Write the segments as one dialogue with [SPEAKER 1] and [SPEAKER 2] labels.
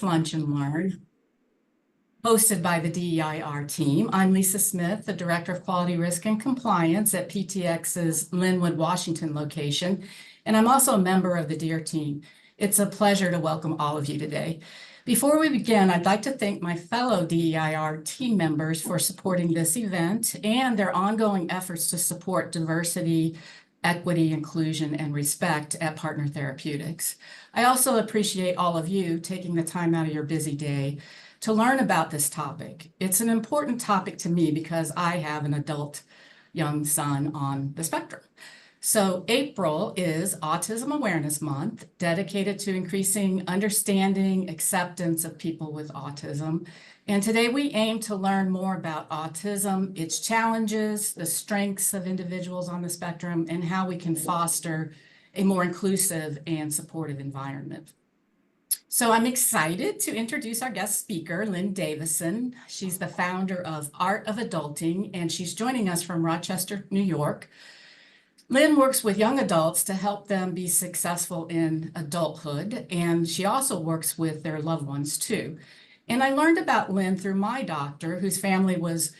[SPEAKER 1] Lunch and Learn, hosted by the DEIR team. I'm Lisa Smith, the Director of Quality Risk and Compliance at PTX's Linwood, Washington location, and I'm also a member of the DEAR team. It's a pleasure to welcome all of you today. Before we begin, I'd like to thank my fellow DEIR team members for supporting this event and their ongoing efforts to support diversity, equity, inclusion, and respect at Partner Therapeutics. I also appreciate all of you taking the time out of your busy day to learn about this topic. It's an important topic to me because I have an adult young son on the spectrum. So April is Autism Awareness Month, dedicated to increasing understanding, acceptance of people with autism. And today we aim to learn more about autism, its challenges, the strengths of individuals on the spectrum, and how we can foster a more inclusive and supportive environment. So I'm excited to introduce our guest speaker, Lynn Davison. She's the founder of Art of Adulting, and she's joining us from Rochester, New York. Lynn works with young adults to help them be successful in adulthood, and she also works with their loved ones too. And I learned about Lynn through my doctor, whose family was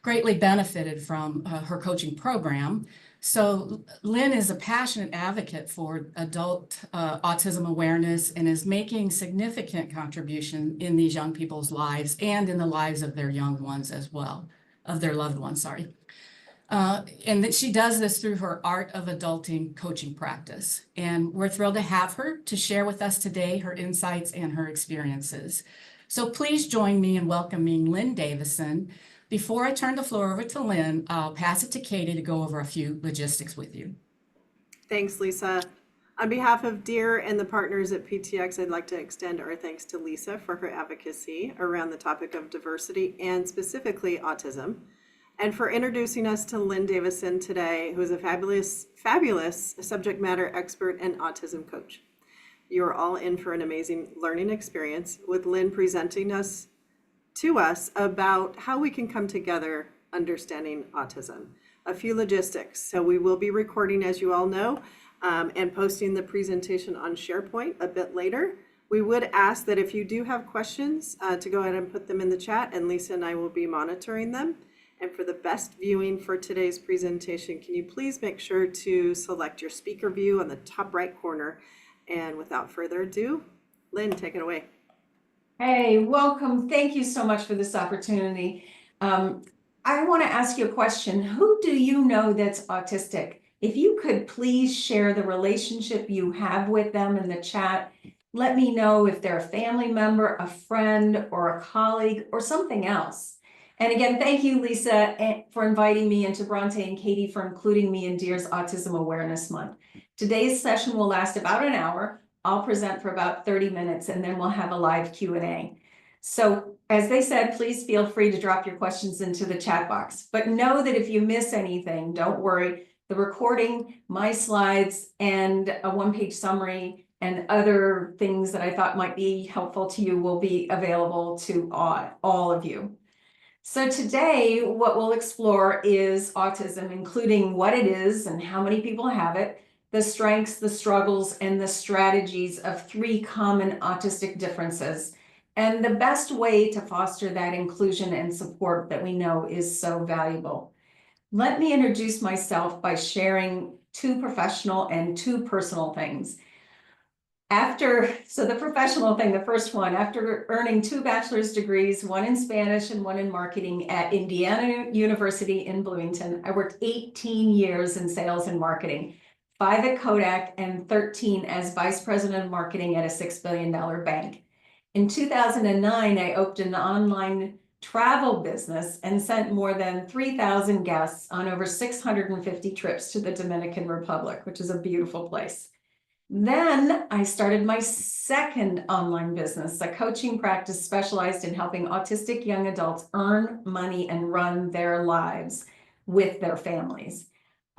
[SPEAKER 1] greatly benefited from her coaching program. So Lynn is a passionate advocate for adult autism awareness and is making significant contribution in these young people's lives and in the lives of their young ones as well, of their loved ones, sorry. And that she does this through her Art of Adulting coaching practice. And we're thrilled to have her to share with us today her insights and her experiences. So please join me in welcoming Lynn Davison. Before I turn the floor over to Lynn, I'll pass it to Katie to go over a few logistics with you.
[SPEAKER 2] Thanks, Lisa. On behalf of DEAR and the partners at PTX, I'd like to extend our thanks to Lisa for her advocacy around the topic of diversity and specifically autism, and for introducing us to Lynn Davison today, who is a fabulous subject matter expert and autism coach. You are all in for an amazing learning experience with Lynn presenting to us about how we can come together understanding autism. A few logistics. So we will be recording, as you all know, and posting the presentation on SharePoint a bit later. We would ask that if you do have questions to go ahead and put them in the chat, and Lisa and I will be monitoring them. And for the best viewing for today's presentation, can you please make sure to select your speaker view on the top right corner. And without further ado, Lynn, take it away.
[SPEAKER 3] Hey, welcome. Thank you so much for this opportunity. I want to ask you a question. Who do you know that's autistic? If you could please share the relationship you have with them in the chat. Let me know if they're a family member, a friend, or a colleague, or something else. And again, thank you, Lisa, for inviting me, and to Bronte and Katie for including me in DEAR's Autism Awareness Month. Today's session will last about an hour. I'll present for about 30 minutes, and then we'll have a live Q&A. So as they said, please feel free to drop your questions into the chat box. But know that if you miss anything, don't worry. The recording, my slides, and a one-page summary and other things that I thought might be helpful to you will be available to all of you. So today, what we'll explore is autism, including what it is and how many people have it, the strengths, the struggles, and the strategies of 3 common autistic differences, and the best way to foster that inclusion and support that we know is so valuable. Let me introduce myself by sharing 2 professional and 2 personal things. So the professional thing, the first one, after earning 2 bachelor's degrees, one in Spanish and one in marketing at Indiana University in Bloomington, I worked 18 years in sales and marketing, 5 at Kodak and 13 as vice president of marketing at a $6 billion bank. In 2009, I opened an online travel business and sent more than 3,000 guests on over 650 trips to the Dominican Republic, which is a beautiful place. Then I started my second online business, a coaching practice specialized in helping autistic young adults earn money and run their lives with their families.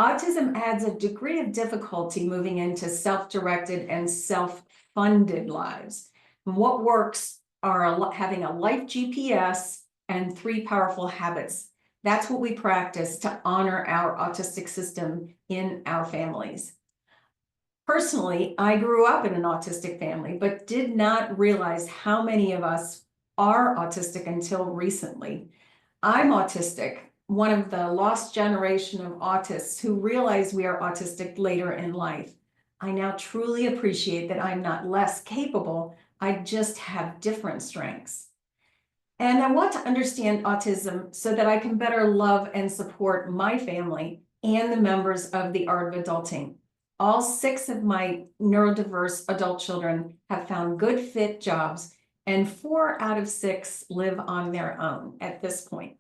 [SPEAKER 3] Autism adds a degree of difficulty moving into self-directed and self-funded lives. And what works are having a life GPS and 3 powerful habits. That's what we practice to honor our autistic system in our families. Personally, I grew up in an autistic family, but did not realize how many of us are autistic until recently. I'm autistic, one of the lost generation of autists who realize we are autistic later in life. I now truly appreciate that I'm not less capable, I just have different strengths. And I want to understand autism so that I can better love and support my family and the members of the art of adulting. All 6 of my neurodiverse adult children have found good fit jobs, and 4 out of 6 live on their own at this point.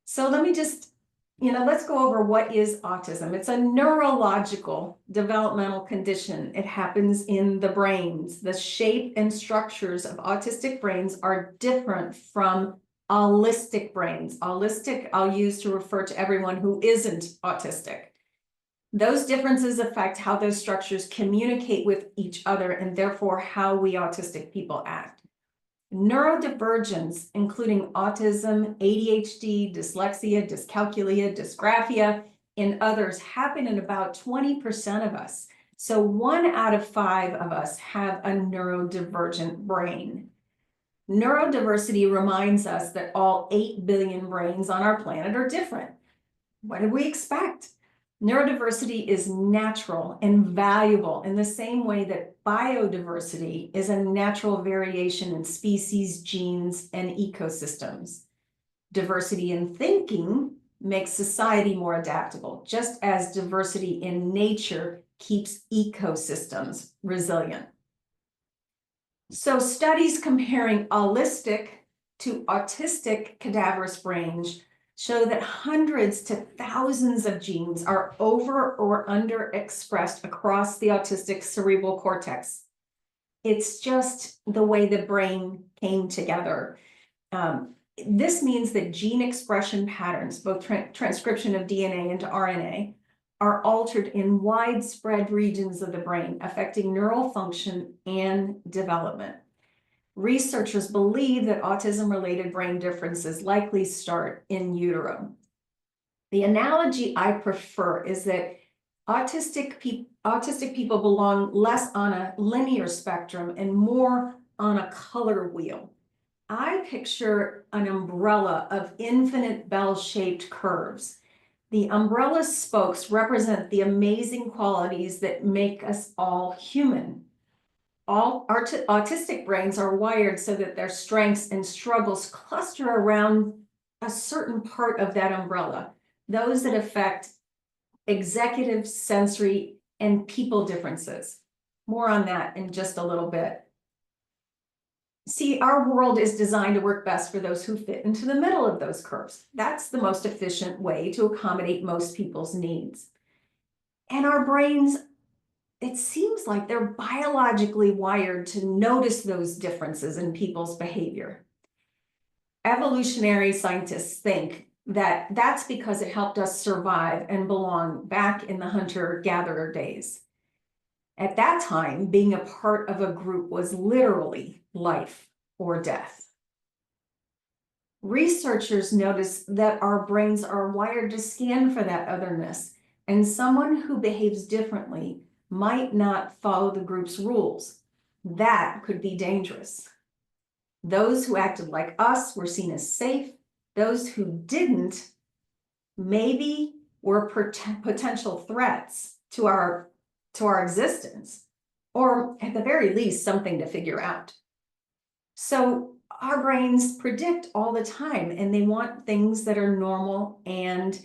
[SPEAKER 3] So let me just, let's go over what is autism. It's a neurological developmental condition. It happens in the brains. The shape and structures of autistic brains are different from allistic brains. Allistic, I'll use to refer to everyone who isn't autistic. Those differences affect how those structures communicate with each other and therefore how we autistic people act. Neurodivergence, including autism, ADHD, dyslexia, dyscalculia, dysgraphia, and others, happen in about 20% of us. So 1 out of 5 of us have a neurodivergent brain. Neurodiversity reminds us that all 8 billion brains on our planet are different. What did we expect? Neurodiversity is natural and valuable in the same way that biodiversity is a natural variation in species, genes, and ecosystems. Diversity in thinking makes society more adaptable, just as diversity in nature keeps ecosystems resilient. So studies comparing allistic to autistic cadaverous brains show that hundreds to thousands of genes are over or under expressed across the autistic cerebral cortex. It's just the way the brain came together. This means that gene expression patterns, both transcription of DNA into RNA, are altered in widespread regions of the brain, affecting neural function and development. Researchers believe that autism-related brain differences likely start in utero. The analogy I prefer is that autistic people belong less on a linear spectrum and more on a color wheel. I picture an umbrella of infinite bell-shaped curves. The umbrella spokes represent the amazing qualities that make us all human. All autistic brains are wired so that their strengths and struggles cluster around a certain part of that umbrella, those that affect executive, sensory, and people differences. More on that in just a little bit. See, our world is designed to work best for those who fit into the middle of those curves. That's the most efficient way to accommodate most people's needs. And our brains, it seems like they're biologically wired to notice those differences in people's behavior. Evolutionary scientists think that that's because it helped us survive and belong back in the hunter-gatherer days. At that time, being a part of a group was literally life or death. Researchers notice that our brains are wired to scan for that otherness, and someone who behaves differently might not follow the group's rules. That could be dangerous. Those who acted like us were seen as safe. Those who didn't maybe were potential threats to our existence, or at the very least, something to figure out. So our brains predict all the time, and they want things that are normal and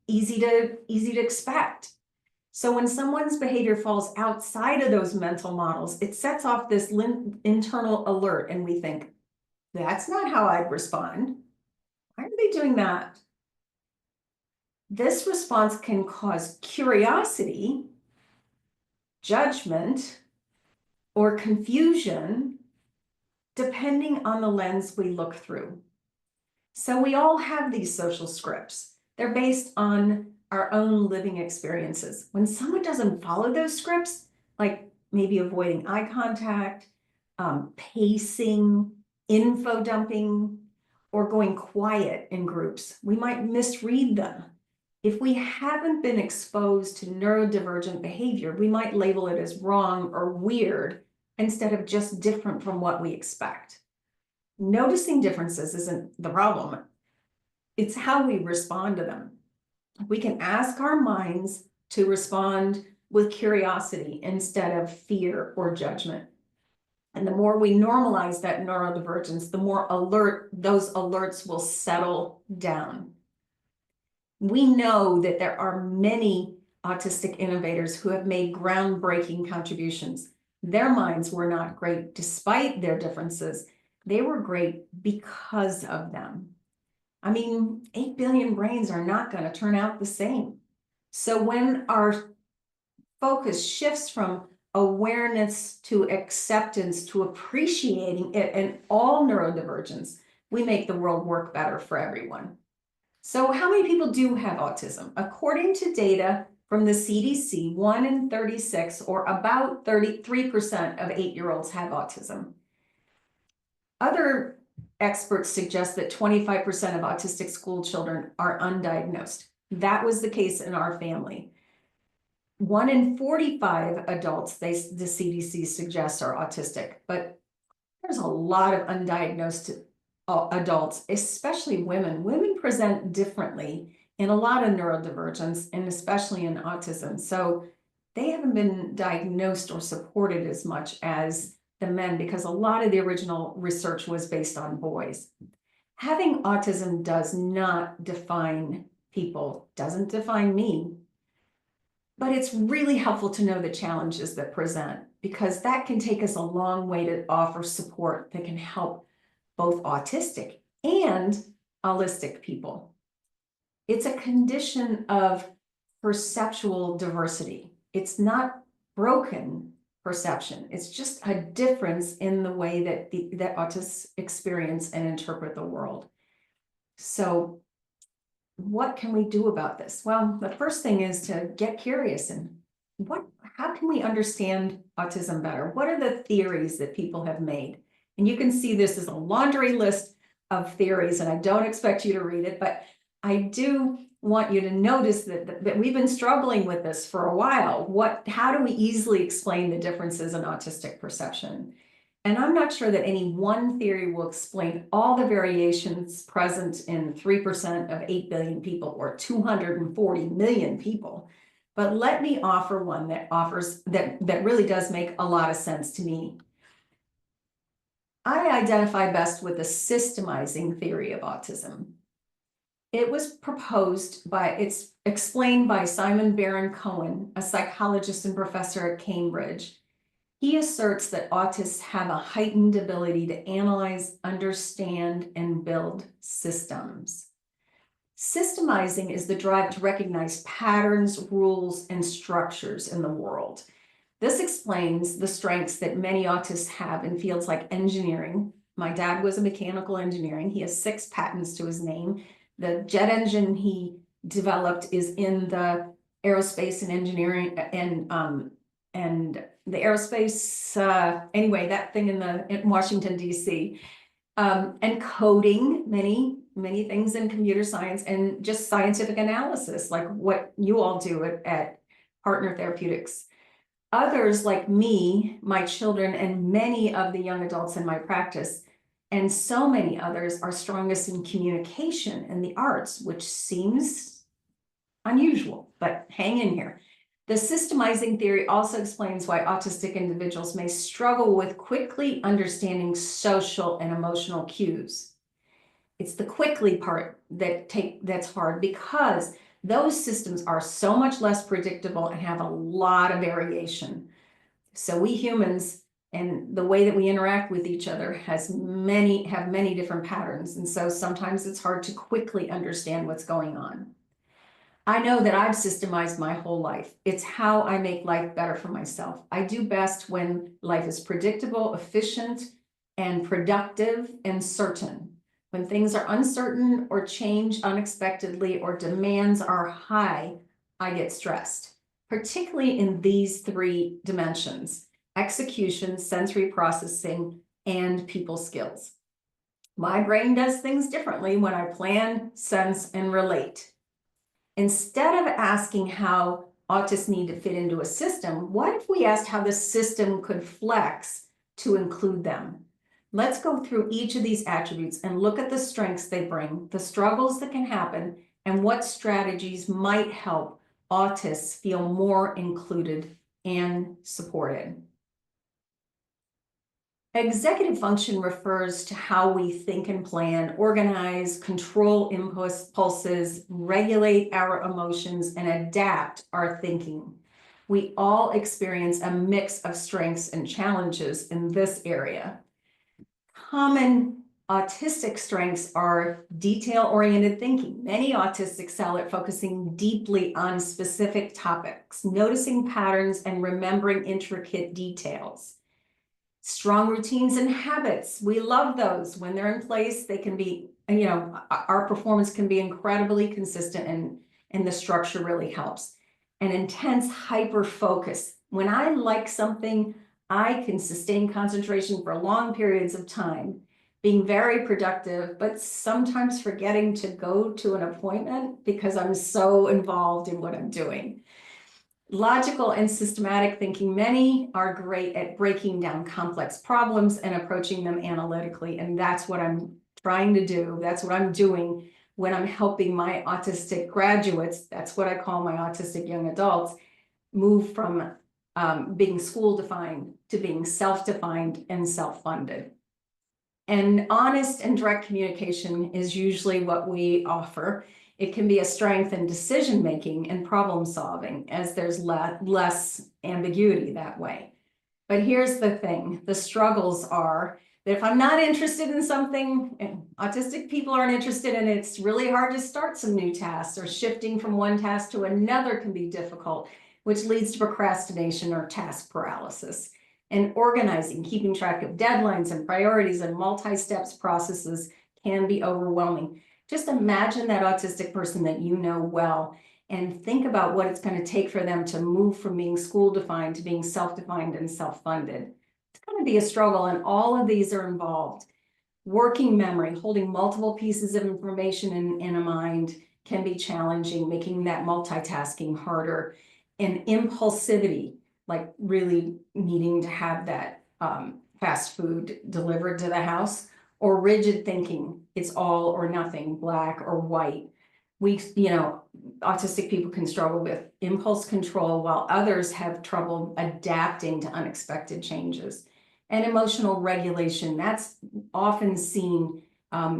[SPEAKER 3] easy to expect. So when someone's behavior falls outside of those mental models, it sets off this internal alert, and we think, that's not how I'd respond. Why are they doing that? This response can cause curiosity, judgment, or confusion, depending on the lens we look through. So we all have these social scripts. They're based on our own living experiences. When someone doesn't follow those scripts, like maybe avoiding eye contact, pacing, info dumping, or going quiet in groups, we might misread them. If we haven't been exposed to neurodivergent behavior, we might label it as wrong or weird instead of just different from what we expect. Noticing differences isn't the problem. It's how we respond to them. We can ask our minds to respond with curiosity instead of fear or judgment. And the more we normalize that neurodivergence, the more alert those alerts will settle down. We know that there are many autistic innovators who have made groundbreaking contributions. Their minds were not great despite their differences. They were great because of them. I mean, 8 billion brains are not going to turn out the same. So when our focus shifts from awareness to acceptance to appreciating it and all neurodivergence, we make the world work better for everyone. So how many people do have autism? According to data from the CDC, 1 in 36, or about 33% of 8-year-olds have autism. Other experts suggest that 25% of autistic school children are undiagnosed. That was the case in our family. 1 in 45 adults, the CDC suggests, are autistic, but there's a lot of undiagnosed adults, especially women. Women present differently in a lot of neurodivergence, and especially in autism. So they haven't been diagnosed or supported as much as the men, because a lot of the original research was based on boys. Having autism does not define people, doesn't define me, but it's really helpful to know the challenges that present, because that can take us a long way to offer support that can help both autistic and holistic people. It's a condition of perceptual diversity. It's not broken perception. It's just a difference in the way that autists experience and interpret the world. So what can we do about this? Well, the first thing is to get curious and how can we understand autism better? What are the theories that people have made? And you can see this as a laundry list of theories, and I don't expect you to read it, but I do want you to notice that we've been struggling with this for a while. How do we easily explain the differences in autistic perception? And I'm not sure that any one theory will explain all the variations present in 3% of 8 billion people or 240 million people. But let me offer one that really does make a lot of sense to me. I identify best with the systemizing theory of autism. It was it's explained by Simon Baron-Cohen, a psychologist and professor at Cambridge. He asserts that autists have a heightened ability to analyze, understand, and build systems. Systemizing is the drive to recognize patterns, rules, and structures in the world. This explains the strengths that many autists have in fields like engineering. My dad was a mechanical engineer. He has 6 patents to his name. The jet engine he developed is in the aerospace and engineering and the aerospace, anyway, that thing in Washington, D.C., and coding, many things in computer science, and just scientific analysis, like what you all do at Partner Therapeutics. Others like me, my children, and many of the young adults in my practice, and so many others are strongest in communication and the arts, which seems unusual, but hang in here. The systemizing theory also explains why autistic individuals may struggle with quickly understanding social and emotional cues. It's the quickly part that's hard, because those systems are so much less predictable and have a lot of variation. So we humans, and the way that we interact with each other, have many different patterns. And so sometimes it's hard to quickly understand what's going on. I know that I've systemized my whole life. It's how I make life better for myself. I do best when life is predictable, efficient, and productive and certain. When things are uncertain or change unexpectedly or demands are high, I get stressed, particularly in these 3 dimensions: execution, sensory processing, and people skills. My brain does things differently when I plan, sense, and relate. Instead of asking how autists need to fit into a system, what if we asked how the system could flex to include them? Let's go through each of these attributes and look at the strengths they bring, the struggles that can happen, and what strategies might help autists feel more included and supported. Executive function refers to how we think and plan, organize, control impulses, regulate our emotions, and adapt our thinking. We all experience a mix of strengths and challenges in this area. Common autistic strengths are detail-oriented thinking. Many autists excel at focusing deeply on specific topics, noticing patterns, and remembering intricate details. Strong routines and habits. We love those. When they're in place, they can be, our performance can be incredibly consistent, and the structure really helps. An intense hyper focus. When I like something, I can sustain concentration for long periods of time, being very productive, but sometimes forgetting to go to an appointment because I'm so involved in what I'm doing. Logical and systematic thinking. Many are great at breaking down complex problems and approaching them analytically, and that's what I'm trying to do. That's what I'm doing when I'm helping my autistic graduates. That's what I call my autistic young adults, move from being school-defined to being self-defined and self-funded. And honest and direct communication is usually what we offer. It can be a strength in decision-making and problem-solving, as there's less ambiguity that way. But here's the thing, the struggles are that if I'm not interested in something, and autistic people aren't interested in it, it's really hard to start some new tasks, or shifting from one task to another can be difficult, which leads to procrastination or task paralysis. And organizing, keeping track of deadlines and priorities and multi-steps processes can be overwhelming. Just imagine that autistic person that you know well, and think about what it's going to take for them to move from being school-defined to being self-defined and self-funded. It's going to be a struggle, and all of these are involved. Working memory, holding multiple pieces of information in a mind can be challenging, making that multitasking harder. And impulsivity, like really needing to have that fast food delivered to the house, or rigid thinking, it's all or nothing, black or white. Autistic people can struggle with impulse control, while others have trouble adapting to unexpected changes. And emotional regulation, that's often seen. I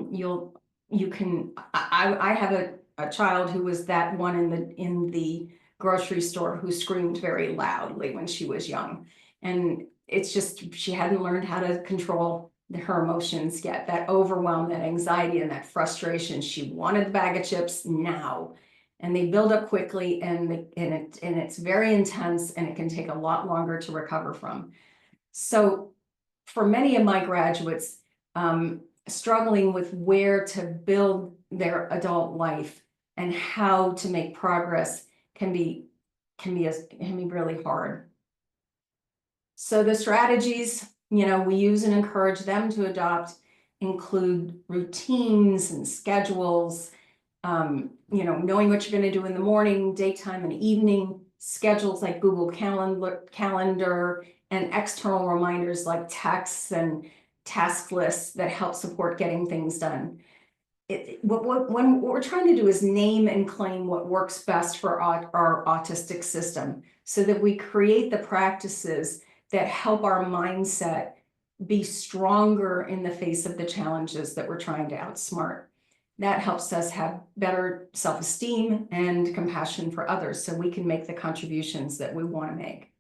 [SPEAKER 3] have a child who was that one in the grocery store who screamed very loudly when she was young. And it's just, she hadn't learned how to control her emotions yet, that overwhelm, that anxiety, and that frustration. She wanted the bag of chips now, and they build up quickly, and it's very intense, and it can take a lot longer to recover from. So for many of my graduates, struggling with where to build their adult life and how to make progress can be really hard. So the strategies, we use and encourage them to adopt include routines and schedules, knowing what you're going to do in the morning, daytime, and evening, schedules like Google Calendar, and external reminders like texts and task lists that help support getting things done. What we're trying to do is name and claim what works best for our autistic system, so that we create the practices that help our mindset be stronger in the face of the challenges that we're trying to outsmart. That helps us have better self-esteem and compassion for others, so we can make the contributions that we want to make.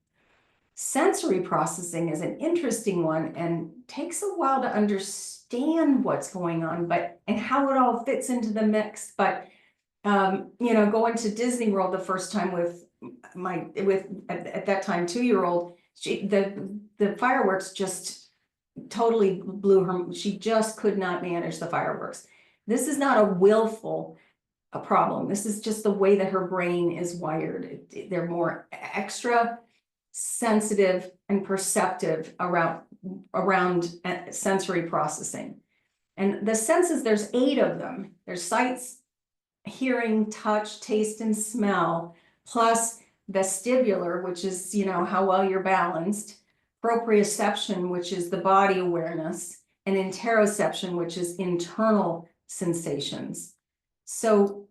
[SPEAKER 3] Sensory processing is an interesting one and takes a while to understand what's going on, and how it all fits into the mix. But going to Disney World the first time with at that time 2-year-old, the fireworks just totally blew her. She just could not manage the fireworks. This is not a willful problem. This is just the way that her brain is wired. They're more extra sensitive and perceptive around sensory processing. And the senses, there's 8 of them. There's sight, hearing, touch, taste, and smell, plus vestibular, which is, how well you're balanced, proprioception, which is the body awareness, and interoception, which is internal sensations. So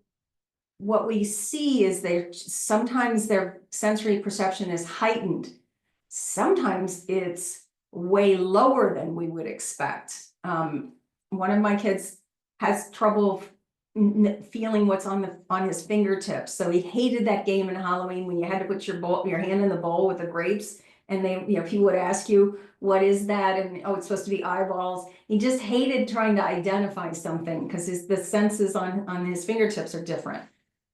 [SPEAKER 3] what we see is sometimes their sensory perception is heightened. Sometimes it's way lower than we would expect. One of my kids has trouble feeling what's on his fingertips. So he hated that game in Halloween when you had to put your hand in the bowl with the grapes, and people would ask you, what is that? And oh, it's supposed to be eyeballs. He just hated trying to identify something because the senses on his fingertips are different.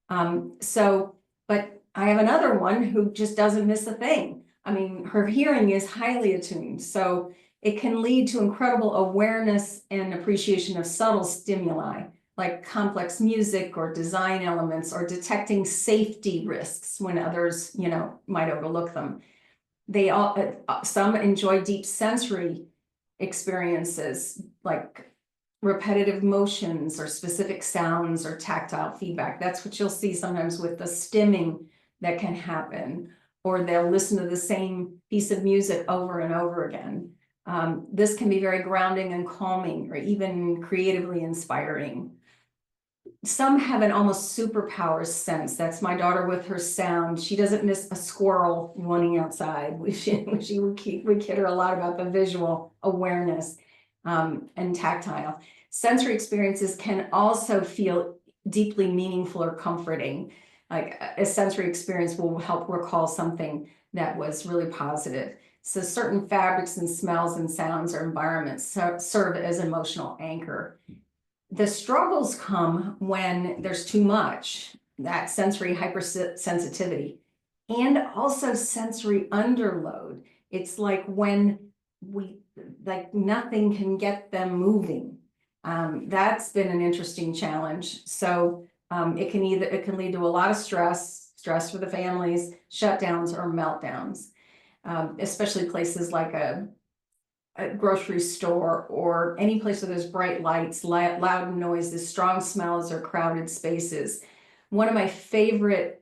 [SPEAKER 3] But I have another one who just doesn't miss a thing. I mean, her hearing is highly attuned, so it can lead to incredible awareness and appreciation of subtle stimuli, like complex music or design elements, or detecting safety risks when others, might overlook them. Some enjoy deep sensory experiences, like repetitive motions or specific sounds or tactile feedback. That's what you'll see sometimes with the stimming that can happen, or they'll listen to the same piece of music over and over again. This can be very grounding and calming, or even creatively inspiring. Some have an almost superpower sense. That's my daughter with her sound. She doesn't miss a squirrel running outside. We kid her a lot about the visual awareness and tactile. Sensory experiences can also feel deeply meaningful or comforting. Like a sensory experience will help recall something that was really positive. So certain fabrics and smells and sounds or environments serve as an emotional anchor. The struggles come when there's too much, that sensory hypersensitivity, and also sensory underload. It's like when nothing can get them moving. That's been an interesting challenge. So it can lead to a lot of stress for the families, shutdowns or meltdowns, especially places like a grocery store or any place where there's bright lights, loud noises, strong smells, or crowded spaces. One of my favorite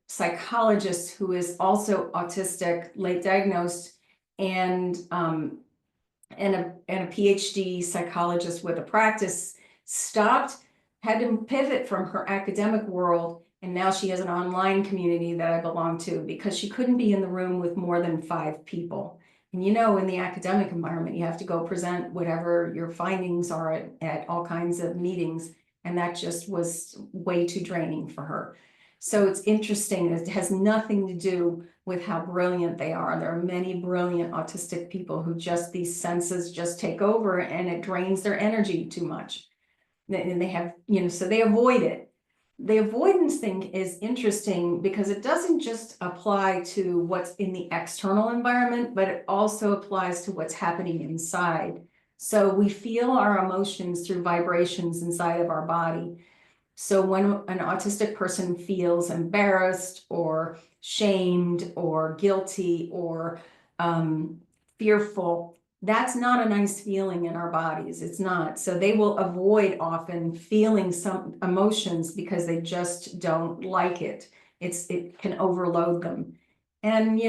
[SPEAKER 3] psychologists, who is also autistic, late diagnosed, and a PhD psychologist with a practice, had to pivot from her academic world, and now she has an online community that I belong to, because she couldn't be in the room with more than 5 people. And in the academic environment, you have to go present whatever your findings are at all kinds of meetings, and that just was way too draining for her. So it's interesting. It has nothing to do with how brilliant they are. There are many brilliant autistic people who these senses just take over, and it drains their energy too much. And they have, so they avoid it. The avoidance thing is interesting because it doesn't just apply to what's in the external environment, but it also applies to what's happening inside. So we feel our emotions through vibrations inside of our body. So when an autistic person feels embarrassed or shamed or guilty or fearful, that's not a nice feeling in our bodies. It's not. So they will avoid often feeling some emotions because they just don't like it. It can overload them. And,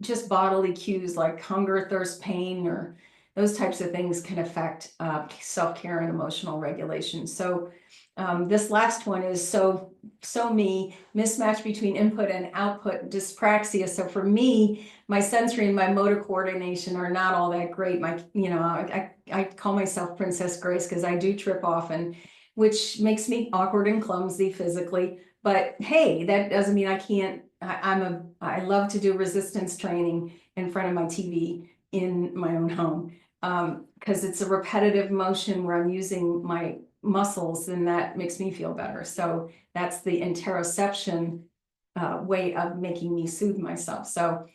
[SPEAKER 3] just bodily cues like hunger, thirst, pain, or those types of things can affect self-care and emotional regulation. So this last one is so me, mismatch between input and output dyspraxia. So for me, my sensory and my motor coordination are not all that great. I call myself Princess Grace because I do trip often, which makes me awkward and clumsy physically. But hey, that doesn't mean I can't. I love to do resistance training in front of my TV in my own home, because it's a repetitive motion where I'm using my muscles, and that makes me feel better. So that's the interoception way of making me soothe myself. So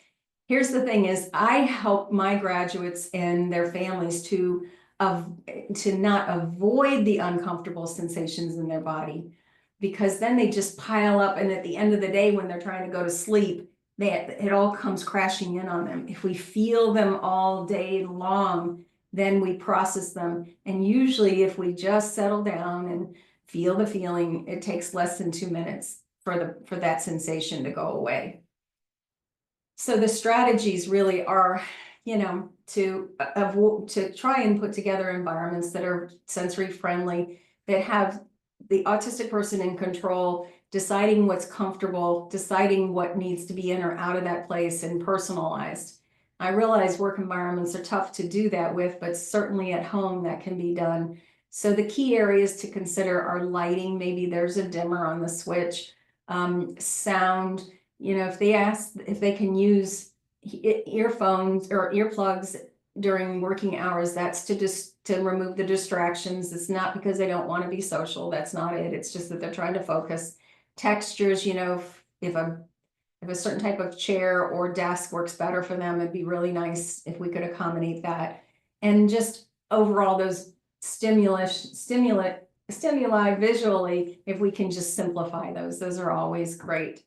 [SPEAKER 3] here's the thing is, I help my graduates and their families to not avoid the uncomfortable sensations in their body, because then they just pile up, and at the end of the day, when they're trying to go to sleep, it all comes crashing in on them. If we feel them all day long, then we process them. And usually if we just settle down and feel the feeling, it takes less than 2 minutes for that sensation to go away. So the strategies really are, to try and put together environments that are sensory friendly, that have the autistic person in control, deciding what's comfortable, deciding what needs to be in or out of that place, and personalized. I realize work environments are tough to do that with, but certainly at home that can be done. So the key areas to consider are lighting. Maybe there's a dimmer on the switch. Sound, if they can use earphones or earplugs during working hours, that's to remove the distractions. It's not because they don't want to be social. That's not it. It's just that they're trying to focus. Textures, if a certain type of chair or desk works better for them, it'd be really nice if we could accommodate that. And just overall, those stimuli visually, if we can just simplify those are always great.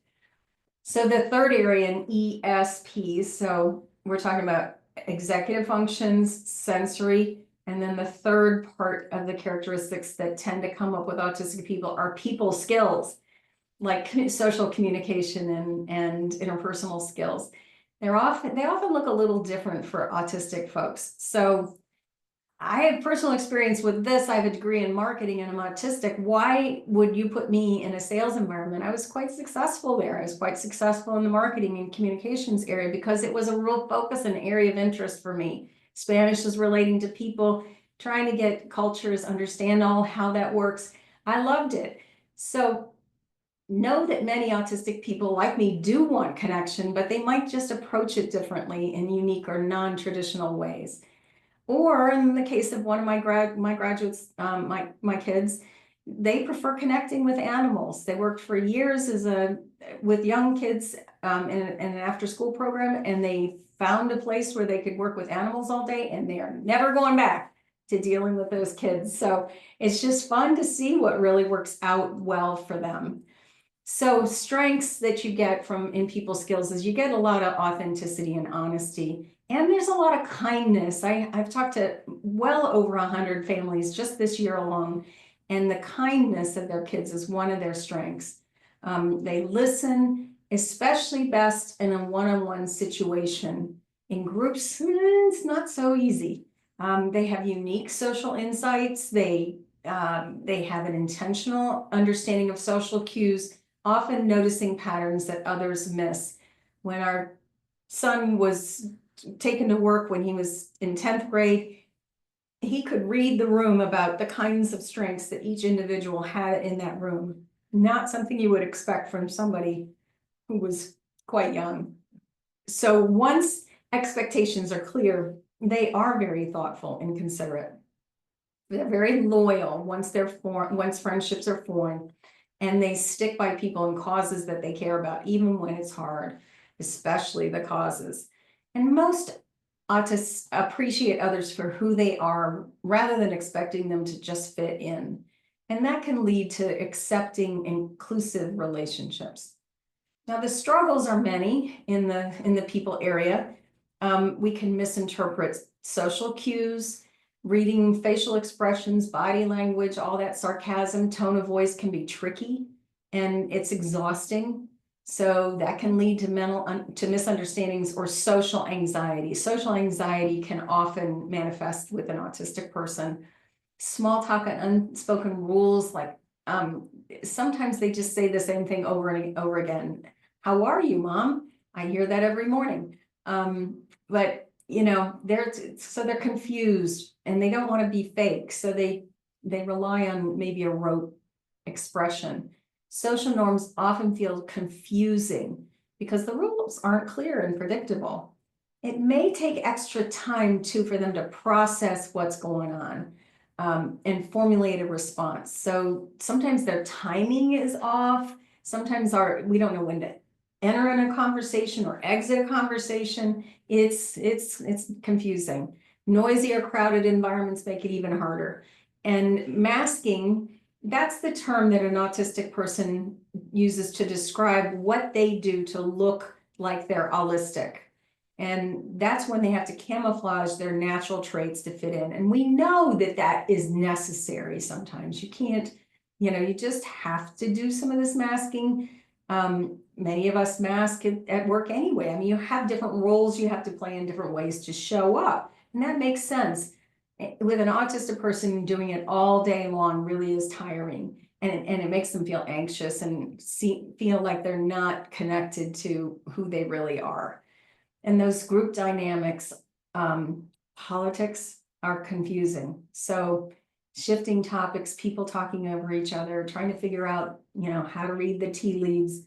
[SPEAKER 3] So the third area in ESP, so we're talking about executive functions, sensory, and then the third part of the characteristics that tend to come up with autistic people are people skills, like social communication and interpersonal skills. They often look a little different for autistic folks. So I have personal experience with this. I have a degree in marketing and I'm autistic. Why would you put me in a sales environment? I was quite successful there. I was quite successful in the marketing and communications area because it was a real focus and area of interest for me. Spanish is relating to people, trying to get cultures, understand how that works. I loved it. So know that many autistic people like me do want connection, but they might just approach it differently in unique or non-traditional ways. Or in the case of one of my graduates, my kids, they prefer connecting with animals. They worked for years with young kids in an after-school program, and they found a place where they could work with animals all day, and they are never going back to dealing with those kids. So it's just fun to see what really works out well for them. So strengths that you get in people skills is you get a lot of authenticity and honesty. And there's a lot of kindness. I've talked to well over 100 families just this year alone, and the kindness of their kids is one of their strengths. They listen, especially best in a one-on-one situation. In groups, it's not so easy. They have unique social insights. They have an intentional understanding of social cues, often noticing patterns that others miss. When our son was taken to work when he was in 10th grade, he could read the room about the kinds of strengths that each individual had in that room. Not something you would expect from somebody who was quite young. So once expectations are clear, they are very thoughtful and considerate. They're very loyal once friendships are formed, and they stick by people and causes that they care about, even when it's hard, especially the causes. And most autists appreciate others for who they are rather than expecting them to just fit in. And that can lead to accepting, inclusive relationships. Now, the struggles are many in the people area. We can misinterpret social cues, reading facial expressions, body language, all that sarcasm, tone of voice can be tricky and it's exhausting. So that can lead to misunderstandings or social anxiety. Social anxiety can often manifest with an autistic person. Small talk and unspoken rules, like sometimes they just say the same thing over and over again. How are you, Mom? I hear that every morning. But they're confused and they don't want to be fake. So they rely on maybe a rote expression. Social norms often feel confusing because the rules aren't clear and predictable. It may take extra time too for them to process what's going on and formulate a response. So sometimes their timing is off. Sometimes we don't know when to enter in a conversation or exit a conversation. It's confusing. Noisy or crowded environments make it even harder. And masking, that's the term that an autistic person uses to describe what they do to look like they're allistic. And that's when they have to camouflage their natural traits to fit in. And we know that that is necessary sometimes. You can't, you just have to do some of this masking. Many of us mask at work anyway. I mean, you have different roles you have to play in different ways to show up. And that makes sense. With an autistic person, doing it all day long really is tiring. And it makes them feel anxious and feel like they're not connected to who they really are. And those group dynamics, politics are confusing. So shifting topics, people talking over each other, trying to figure out, how to read the tea leaves,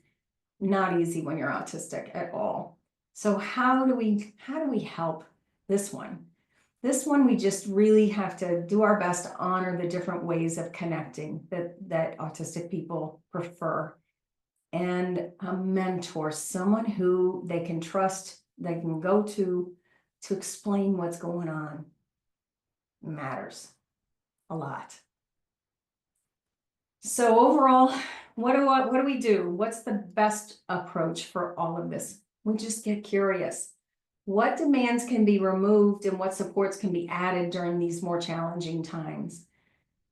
[SPEAKER 3] not easy when you're autistic at all. So how do we help this one? This one, we just really have to do our best to honor the different ways of connecting that autistic people prefer. And a mentor, someone who they can trust, they can go to explain what's going on, matters a lot. So overall, what do we do? What's the best approach for all of this? We just get curious. What demands can be removed and what supports can be added during these more challenging times?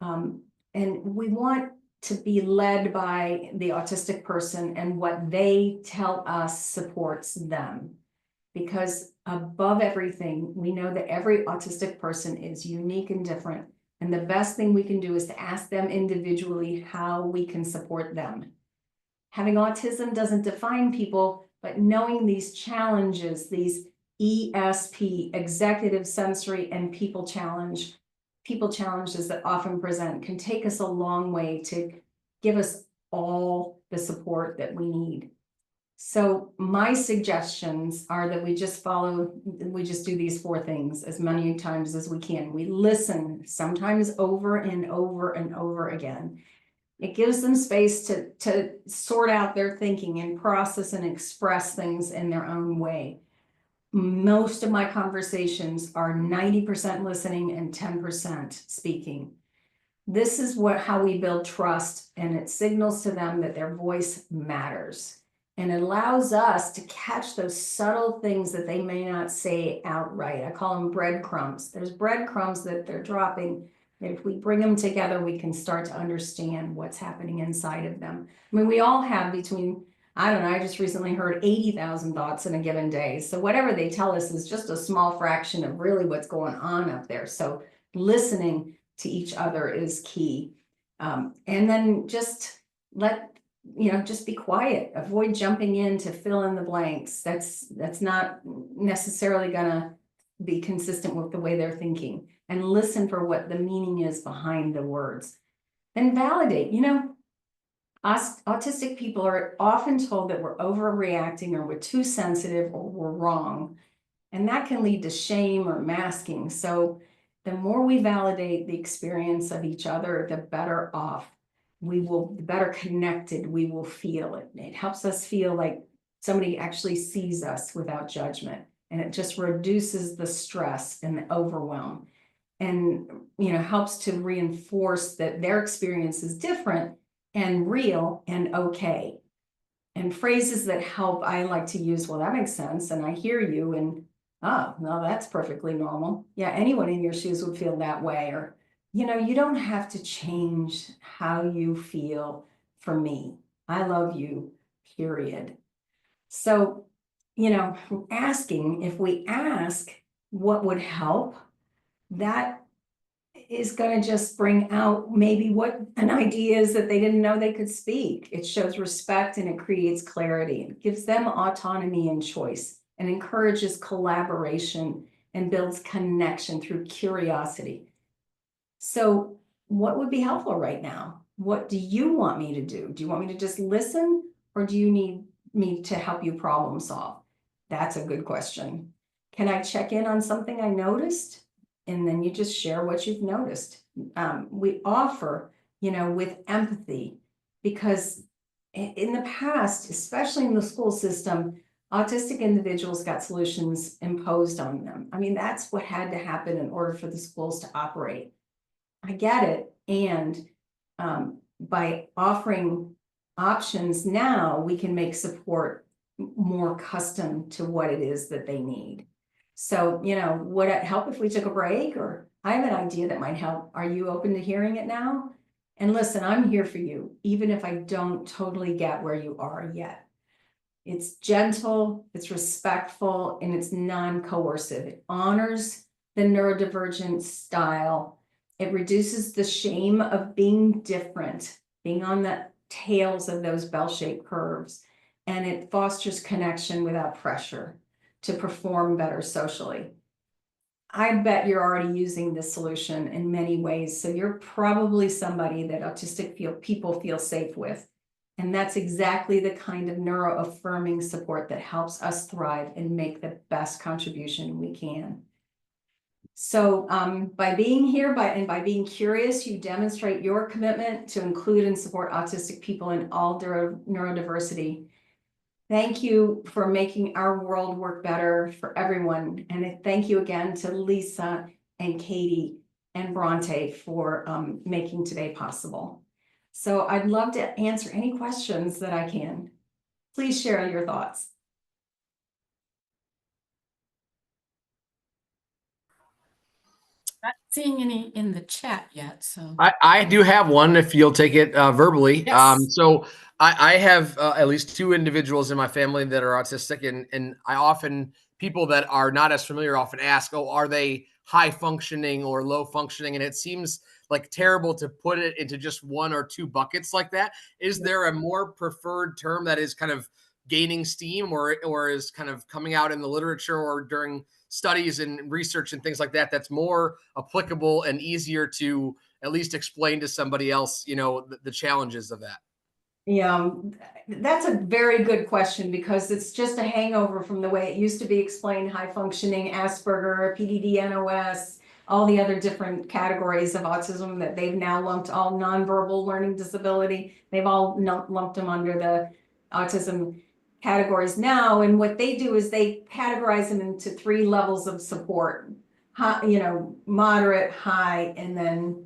[SPEAKER 3] And we want to be led by the autistic person and what they tell us supports them. Because above everything, we know that every autistic person is unique and different. And the best thing we can do is to ask them individually how we can support them. Having autism doesn't define people, but knowing these challenges, these ESP, executive, sensory, and people challenges that often present can take us a long way to give us all the support that we need. So my suggestions are that we just do these 4 things as many times as we can. We listen, sometimes over and over and over again. It gives them space to sort out their thinking and process and express things in their own way. Most of my conversations are 90% listening and 10% speaking. This is how we build trust, and it signals to them that their voice matters. And it allows us to catch those subtle things that they may not say outright. I call them breadcrumbs. There's breadcrumbs that they're dropping. If we bring them together, we can start to understand what's happening inside of them. I mean, we all have between, I don't know, I just recently heard 80,000 thoughts in a given day. So whatever they tell us is just a small fraction of really what's going on up there. So listening to each other is key. And then just just be quiet, avoid jumping in to fill in the blanks. That's not necessarily gonna be consistent with the way they're thinking, and listen for what the meaning is behind the words. Then validate, us autistic people are often told that we're overreacting or we're too sensitive or we're wrong. And that can lead to shame or masking. So the more we validate the experience of each other, the better off the better connected we will feel. It helps us feel like somebody actually sees us without judgment. And it just reduces the stress and the overwhelm. And, helps to reinforce that their experience is different and real and okay. And phrases that help, I like to use, well, that makes sense. And I hear you. And, oh, no, that's perfectly normal. Yeah, anyone in your shoes would feel that way. Or, you don't have to change how you feel for me. I love you, period. So, asking, if we ask what would help, that is going to just bring out maybe what an idea is that they didn't know they could speak. It shows respect and it creates clarity. It gives them autonomy and choice and encourages collaboration and builds connection through curiosity. So what would be helpful right now? What do you want me to do? Do you want me to just listen, or do you need me to help you problem solve? That's a good question. Can I check in on something I noticed? And then you just share what you've noticed. We offer, with empathy, because in the past, especially in the school system, autistic individuals got solutions imposed on them. I mean, that's what had to happen in order for the schools to operate. I get it. And by offering options now, we can make support more accustomed to what it is that they need. So, would it help if we took a break? Or I have an idea that might help. Are you open to hearing it now? And listen, I'm here for you, even if I don't totally get where you are yet. It's gentle, it's respectful, and it's non-coercive. It honors the neurodivergent style. It reduces the shame of being different, being on the tails of those bell-shaped curves, and it fosters connection without pressure to perform better socially. I bet you're already using this solution in many ways, so you're probably somebody that autistic people feel safe with. And that's exactly the kind of neuro-affirming support that helps us thrive and make the best contribution we can. So by being here and by being curious, you demonstrate your commitment to include and support autistic people in all neurodiversity. Thank you for making our world work better for everyone. And thank you again to Lisa and Katie and Bronte for making today possible. So I'd love to answer any questions that I can. Please share your thoughts.
[SPEAKER 1] Not seeing any in the chat yet, so.
[SPEAKER 4] I do have one if you'll take it verbally.
[SPEAKER 1] Yes.
[SPEAKER 4] So I have at least two individuals in my family that are autistic, and I often, people that are not as familiar often ask, oh, are they high functioning or low functioning? And it seems like terrible to put it into just one or two buckets like that. Is there a more preferred term that is kind of gaining steam or is kind of coming out in the literature or during studies and research and things like that, that's more applicable and easier to at least explain to somebody else, the challenges of that?
[SPEAKER 3] Yeah, that's a very good question because it's just a hangover from the way it used to be explained: high functioning, Asperger, PDD, NOS, all the other different categories of autism that they've now lumped, all nonverbal learning disability. They've all lumped them under the autism categories now. And what they do is they categorize them into 3 levels of support: high, moderate, high, and then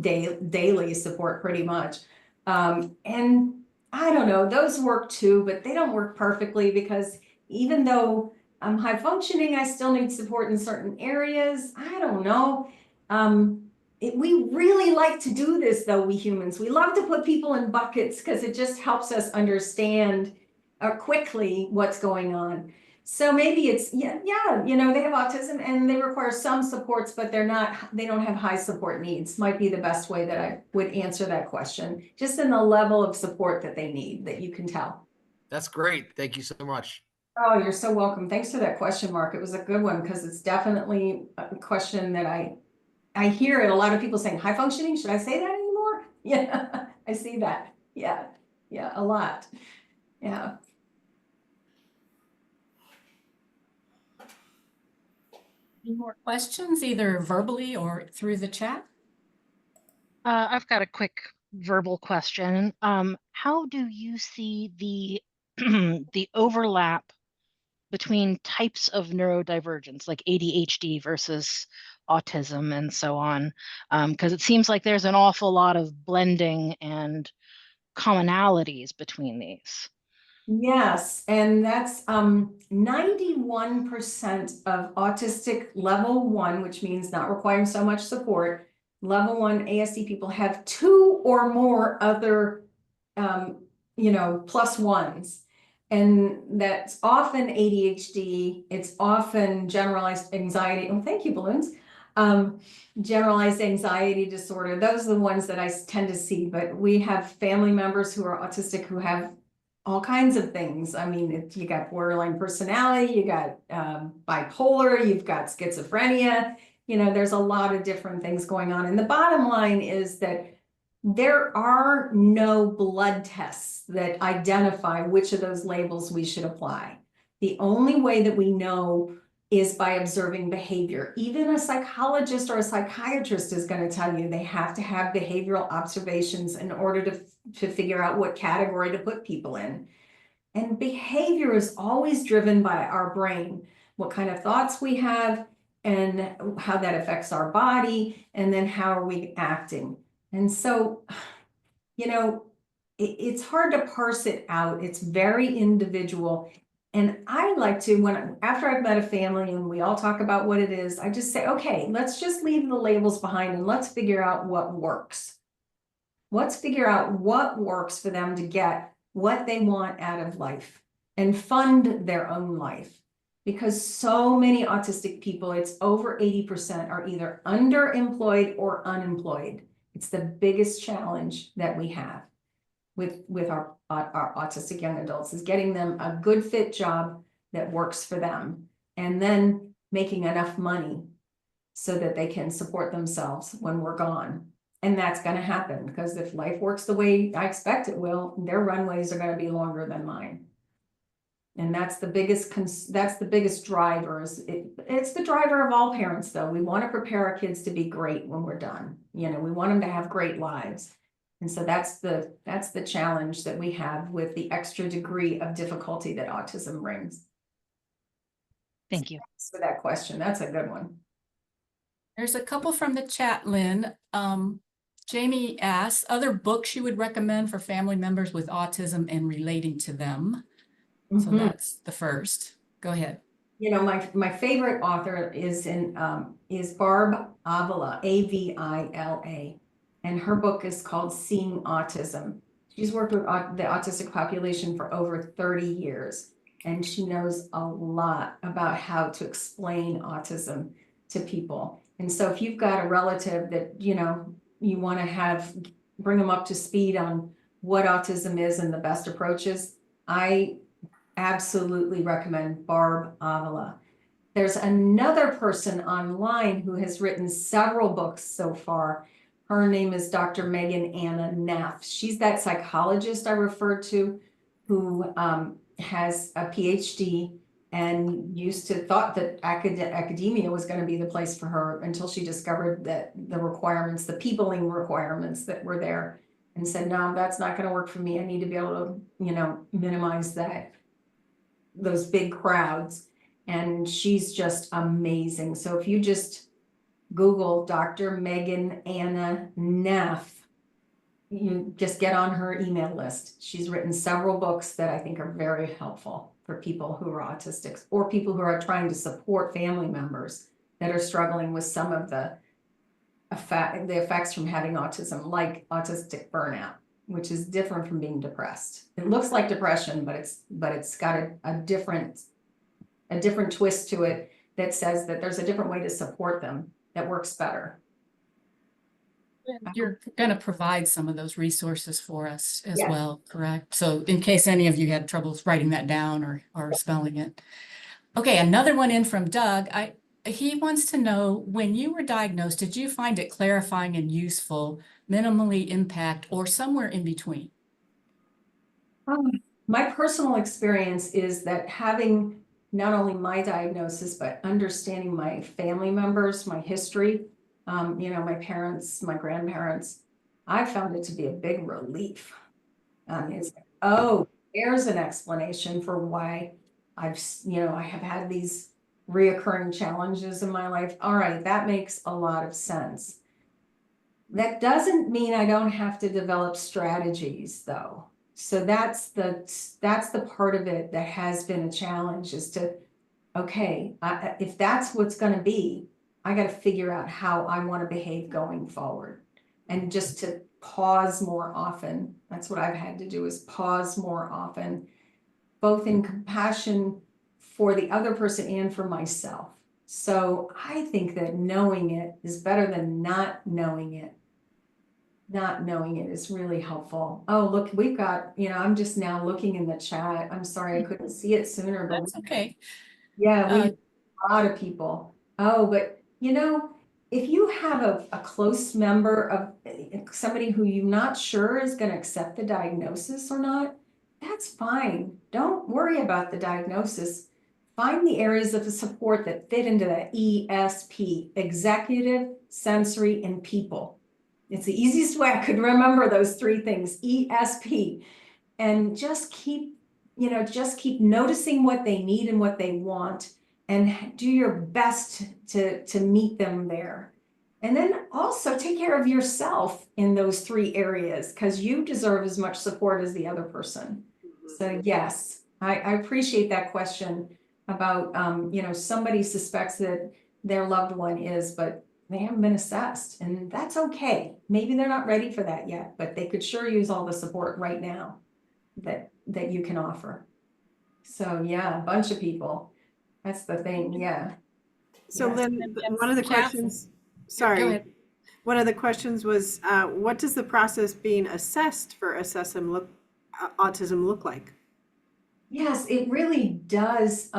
[SPEAKER 3] daily support, pretty much. And I don't know, those work too, but they don't work perfectly because even though I'm high functioning, I still need support in certain areas. I don't know. We really like to do this though, we humans. We love to put people in buckets because it just helps us understand quickly what's going on. So maybe it's, they have autism and they require some supports, but they don't have high support needs, might be the best way that I would answer that question, just in the level of support that they need, that you can tell.
[SPEAKER 4] That's great. Thank you so much.
[SPEAKER 3] Oh, you're so welcome. Thanks for that question, Mark. It was a good one because it's definitely a question that I hear it. A lot of people saying high functioning. Should I say that anymore? Yeah, I see that. Yeah, a lot. Yeah.
[SPEAKER 1] Any more questions, either verbally or through the chat?
[SPEAKER 5] I've got a quick verbal question. How do you see the the overlap between types of neurodivergence, like ADHD versus autism and so on? Because it seems like there's an awful lot of blending and commonalities between these.
[SPEAKER 3] Yes, and that's 91% of autistic level 1, which means not requiring so much support. Level 1 ASD people have 2 or more other plus ones. And that's often ADHD, it's often generalized anxiety. Oh, thank you, balloons. Generalized anxiety disorder. Those are the ones that I tend to see, but we have family members who are autistic who have all kinds of things. I mean, you got borderline personality, you got bipolar, you've got schizophrenia, there's a lot of different things going on. And the bottom line is that there are no blood tests that identify which of those labels we should apply. The only way that we know is by observing behavior. Even a psychologist or a psychiatrist is going to tell you they have to have behavioral observations in order to figure out what category to put people in. And behavior is always driven by our brain, what kind of thoughts we have and how that affects our body, and then how are we acting. And so, it's hard to parse it out. It's very individual. And I like to, after I've met a family and we all talk about what it is, I just say, okay, let's just leave the labels behind and let's figure out what works. Let's figure out what works for them to get what they want out of life and fund their own life. Because so many autistic people, it's over 80%, are either underemployed or unemployed. It's the biggest challenge that we have with our autistic young adults, is getting them a good fit job that works for them, and then making enough money so that they can support themselves when we're gone. And that's going to happen, because if life works the way I expect it will, their runways are going to be longer than mine. And that's the biggest driver. It's the driver of all parents, though. We want to prepare our kids to be great when we're done. You know, we want them to have great lives. And so that's the challenge that we have with the extra degree of difficulty that autism brings.
[SPEAKER 5] Thank you.
[SPEAKER 3] Thanks for that question. That's a good one.
[SPEAKER 1] There's a couple from the chat, Lynn. Jamie asks, other books you would recommend for family members with autism and relating to them? So that's the first. Go ahead.
[SPEAKER 3] You know, my favorite author is Barb Avila, Avila, and her book is called Seeing Autism. She's worked with the autistic population for over 30 years, and she knows a lot about how to explain autism to people. And so if you've got a relative that, you know, you want to bring them up to speed on what autism is and the best approaches, I absolutely recommend Barb Avila. There's another person online who has written several books so far. Her name is Dr. Megan Anna Neff. She's that psychologist I referred to who has a PhD and thought that academia was going to be the place for her, until she discovered that the requirements, the peopling requirements that were there, and said, no, that's not going to work for me. I need to be able to, you know, minimize those big crowds. And she's just amazing. So if you just Google Dr. Megan Anna Neff, you just get on her email list. She's written several books that I think are very helpful for people who are autistic, or people who are trying to support family members that are struggling with some of the effects from having autism, like autistic burnout, which is different from being depressed. It looks like depression, but it's got a different twist to it that says that there's a different way to support them that works better.
[SPEAKER 1] You're going to provide some of those resources for us as
[SPEAKER 3] Yes.
[SPEAKER 1] well, correct? So in case any of you had troubles writing that down or spelling it. Okay, another one in from Doug. He wants to know, when you were diagnosed, did you find it clarifying and useful, minimally impact, or somewhere in between?
[SPEAKER 3] My personal experience is that having not only my diagnosis, but understanding my family members, my history, you know, my parents, my grandparents, I found it to be a big relief. It's like, oh, there's an explanation for why I have had these reoccurring challenges in my life. All right, that makes a lot of sense. That doesn't mean I don't have to develop strategies, though. So that's the part of it that has been a challenge, is to, okay, if that's what's going to be, I got to figure out how I want to behave going forward, and just to pause more often. That's what I've had to do, is pause more often, both in compassion for the other person and for myself. So I think that knowing it is better than not knowing it. Not knowing it is really helpful. Oh, look, we've got, you know, I'm just now looking in the chat. I'm sorry I couldn't see it sooner, but
[SPEAKER 1] That's okay.
[SPEAKER 3] yeah, we have a lot of people. Oh, but you know, if you have a close member of somebody who you're not sure is going to accept the diagnosis or not, that's fine. Don't worry about the diagnosis. Find the areas of the support that fit into that ESP, executive, sensory, and people. It's the easiest way I could remember those three things, ESP, and just keep noticing what they need and what they want, and do your best to meet them there. And then also take care of yourself in those 3 areas, because you deserve as much support as the other person. So yes, I appreciate that question about, somebody suspects that their loved one is, but they haven't been assessed, and that's okay. Maybe they're not ready for that yet, but they could sure use all the support right now that you can offer. So yeah, a bunch of people. That's the thing, yeah.
[SPEAKER 2] So
[SPEAKER 3] Yes.
[SPEAKER 2] Lynn, one of the questions,
[SPEAKER 1] Go
[SPEAKER 2] sorry,
[SPEAKER 1] ahead.
[SPEAKER 2] one of the questions was, what does the process being assessed for autism look like?
[SPEAKER 3] Yes, it really does.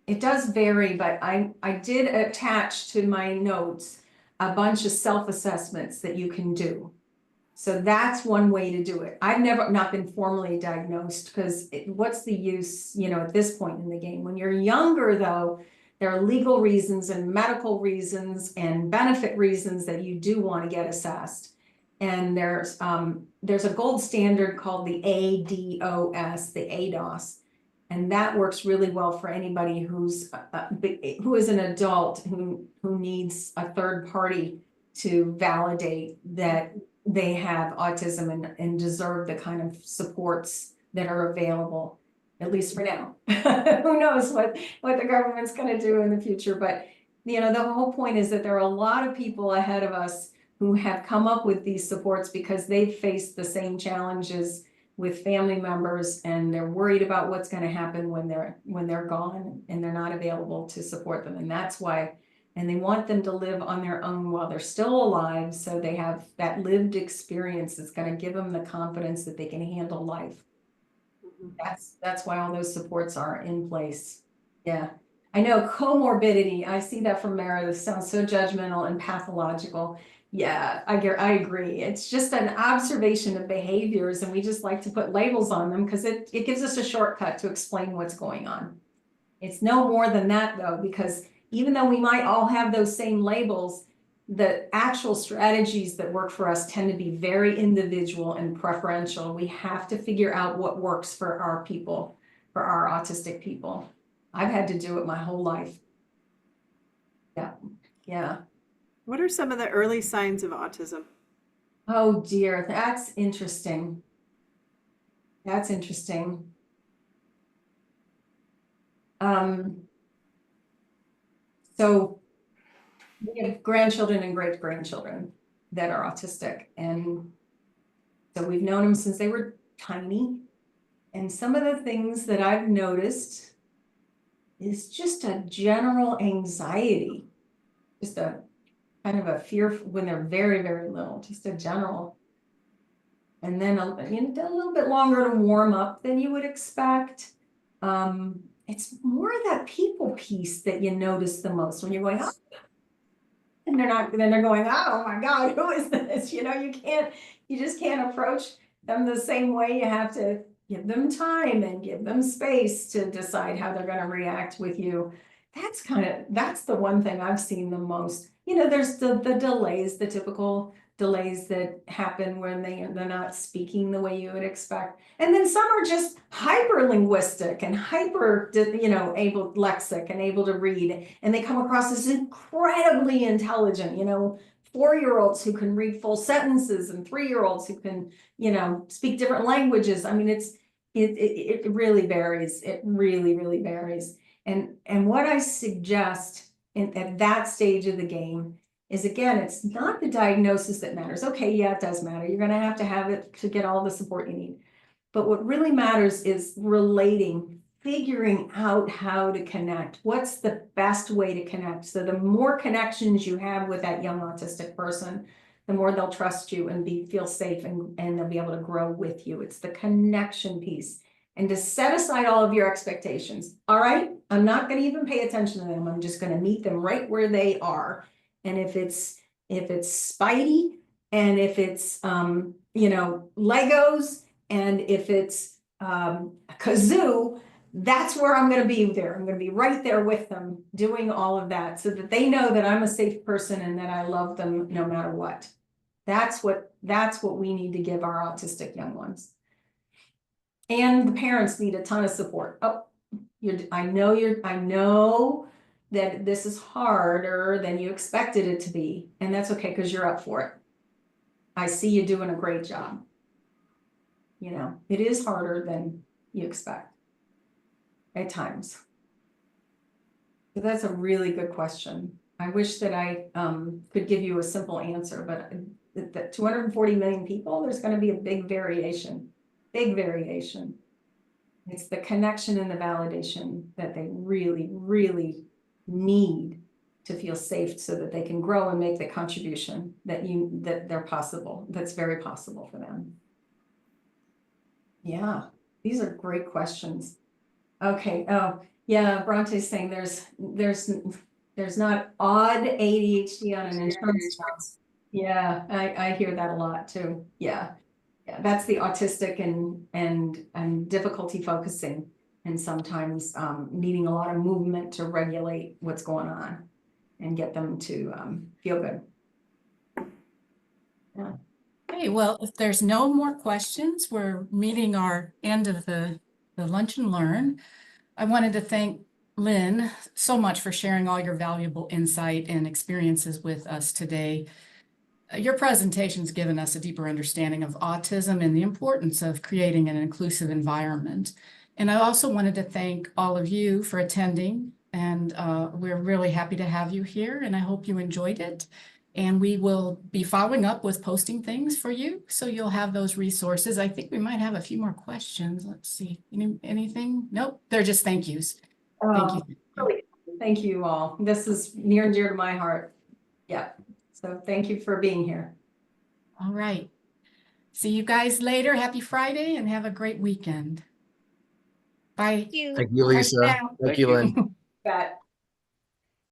[SPEAKER 3] It does vary, but I did attach to my notes a bunch of self-assessments that you can do. So that's one way to do it. I've never not been formally diagnosed, because what's the use, at this point in the game? When you're younger, though, there are legal reasons and medical reasons and benefit reasons that you do want to get assessed. And there's a gold standard called the ADOS, the ADOS. And that works really well for anybody who is an adult who needs a third party to validate that they have autism and deserve the kind of supports that are available, at least for now. Who knows what the government's going to do in the future? But the whole point is that there are a lot of people ahead of us who have come up with these supports because they've faced the same challenges with family members, and they're worried about what's going to happen when they're gone and they're not available to support them. And that's why, and they want them to live on their own while they're still alive, so they have that lived experience that's going to give them the confidence that they can handle life. That's why all those supports are in place. Yeah. I know comorbidity, I see that from Meredith, sounds so judgmental and pathological. Yeah, I agree. It's just an observation of behaviors, and we just like to put labels on them because it gives us a shortcut to explain what's going on. It's no more than that, though, because even though we might all have those same labels, the actual strategies that work for us tend to be very individual and preferential. We have to figure out what works for our people, for our autistic people. I've had to do it my whole life. Yeah, yeah.
[SPEAKER 2] What are some of the early signs of autism?
[SPEAKER 3] Oh dear, that's interesting. That's interesting. So we have grandchildren and great-grandchildren that are autistic, and so we've known them since they were tiny. And some of the things that I've noticed is just a general anxiety, just a kind of a fear when they're very, very little, just a general. And then a little bit longer to warm up than you would expect. It's more that people piece that you notice the most when you're going, oh, and then they're going, oh my God, who is this? You just can't approach them the same way. You have to give them time and give them space to decide how they're going to react with you. That's the one thing I've seen the most. There's the delays, the typical delays that happen when they're not speaking the way you would expect. And then some are just hyper linguistic and hyper, able lexic and able to read. And they come across as incredibly intelligent, 4-year-olds who can read full sentences and 3-year-olds who can, speak different languages. I mean, it really varies. It really, really varies. And what I suggest at that stage of the game is, again, it's not the diagnosis that matters. Okay, yeah, it does matter. You're going to have it to get all the support you need. But what really matters is relating, figuring out how to connect. What's the best way to connect? So the more connections you have with that young autistic person, the more they'll trust you and feel safe, and they'll be able to grow with you. It's the connection piece. And to set aside all of your expectations. All right, I'm not going to even pay attention to them. I'm just going to meet them right where they are. And if it's Spidey, and if it's Legos, and if it's kazoo, that's where I'm going to be there. I'm going to be right there with them doing all of that, so that they know that I'm a safe person and that I love them no matter what. That's what we need to give our autistic young ones. And the parents need a ton of support. Oh, I know that this is harder than you expected it to be. And that's okay, because you're up for it. I see you doing a great job. You know, it is harder than you expect at times. So that's a really good question. I wish that I could give you a simple answer, but that 240 million people, there's going to be a big variation. Big variation. It's the connection and the validation that they really, really need to feel safe so that they can grow and make the contribution that they're possible. That's very possible for them. Yeah, these are great questions. Okay. Oh, yeah. Bronte's saying there's not odd ADHD on an insurance policy. Yeah, I hear that a lot too. Yeah. Yeah, that's the autistic and difficulty focusing, and sometimes needing a lot of movement to regulate what's going on and get them to feel good. Yeah.
[SPEAKER 1] Okay, well, if there's no more questions, we're meeting our end of the Lunch and Learn. I wanted to thank Lynn so much for sharing all your valuable insight and experiences with us today. Your presentation's given us a deeper understanding of autism and the importance of creating an inclusive environment. And I also wanted to thank all of you for attending, and we're really happy to have you here, and I hope you enjoyed it. And we will be following up with posting things for you, so you'll have those resources. I think we might have a few more questions. Let's see, anything? Nope, they're just thank yous. Thank you.
[SPEAKER 3] Really, thank you all. This is near and dear to my heart. Yeah. So thank you for being here.
[SPEAKER 1] All right. See you guys later. Happy Friday and have a great weekend. Bye.
[SPEAKER 5] Thank you.
[SPEAKER 4] Thank you, Lisa.
[SPEAKER 1] Bye for now.
[SPEAKER 4] Thank you, Lynn.
[SPEAKER 3] Got